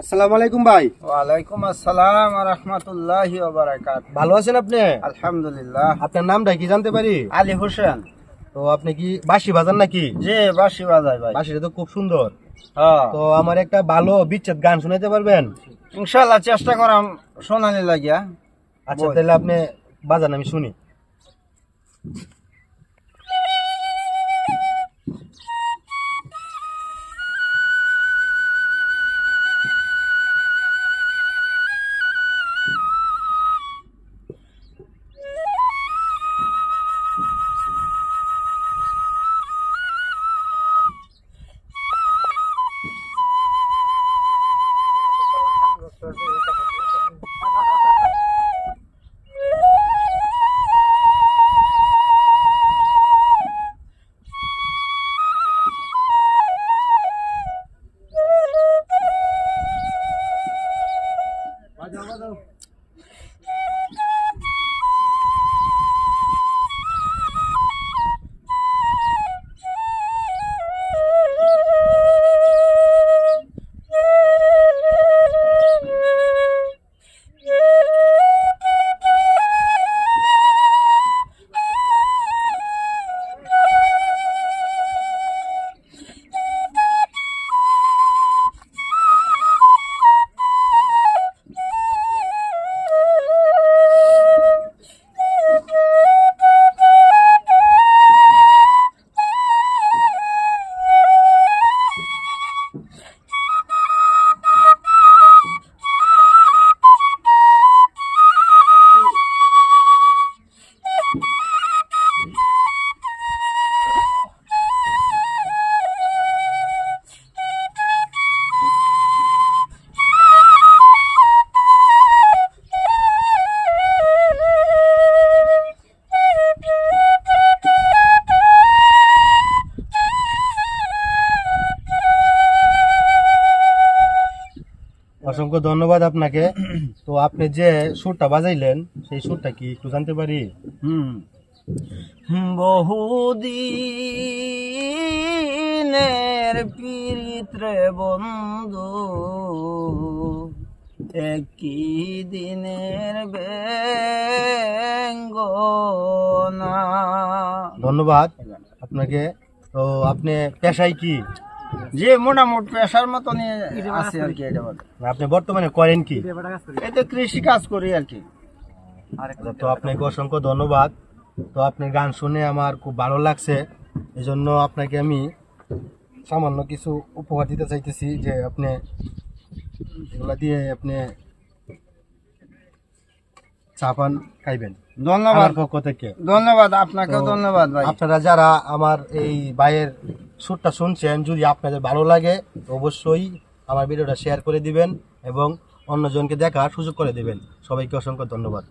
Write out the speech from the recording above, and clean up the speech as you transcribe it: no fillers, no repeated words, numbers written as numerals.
আসসালামু আলাইকুম ভাই। ওয়ালাইকুম আসসালাম ওয়া রাহমাতুল্লাহি ওয়া বারাকাতুহু। ভালো আছেন আপনি? আলহামদুলিল্লাহ। আপনার নামটা কি জানতে পারি? আলী হোসেন। তো আপনি কি বাঁশি বাজান নাকি? জি, বাঁশি বাজাই ভাই। বাঁশিটা তো খুব সুন্দর। হ্যাঁ, তো আমার একটা ভালো বিচ্ছেদ গান শোনাতে পারবেন? ইনশাআল্লাহ চেষ্টা করাম শোনানি লাগিয়া। আচ্ছা তাহলে আপনি বাজান, আমি শুনি। অসংখ্য ধন্যবাদ আপনাকে। তো আপনি যে সুরটা বাজাইলেন সেই সুরটা কি একটু জানতে পারি? বহুদিনের পীড়িত রে বন্ধু, একই দিনের বেঙ্গনা। ধন্যবাদ আপনাকে। তো আপনি পেশায় কি? যে মোটামুটি পেশার মতো নিয়ে আছে আর কি। এটা বলে আপনি বর্তমানে করেন কি? এতে কৃষি কাজ করি আর কি। তো আপনাকে অসংখ্য ধন্যবাদ। তো আপনার গান শুনে আমার খুব ভালো লাগছে, এই জন্য আপনাকে আমি সামান্য কিছু উপহার দিতে চাইতেছি, যে আপনি এগুলা দিয়ে আপনি চা পান খাইবেন ধন্যবাদ, আমার পক্ষ থেকে। ধন্যবাদ আপনাকেও ধন্যবাদ ভাই। আপনারা যারা আমার এই ভাইয়ের সুরটা শুনছেন, যদি আপনাদের ভালো লাগে অবশ্যই আমার ভিডিওটা শেয়ার করে দিবেন এবং অন্যজনকে দেখার সুযোগ করে দিবেন। সবাইকে অসংখ্য ধন্যবাদ।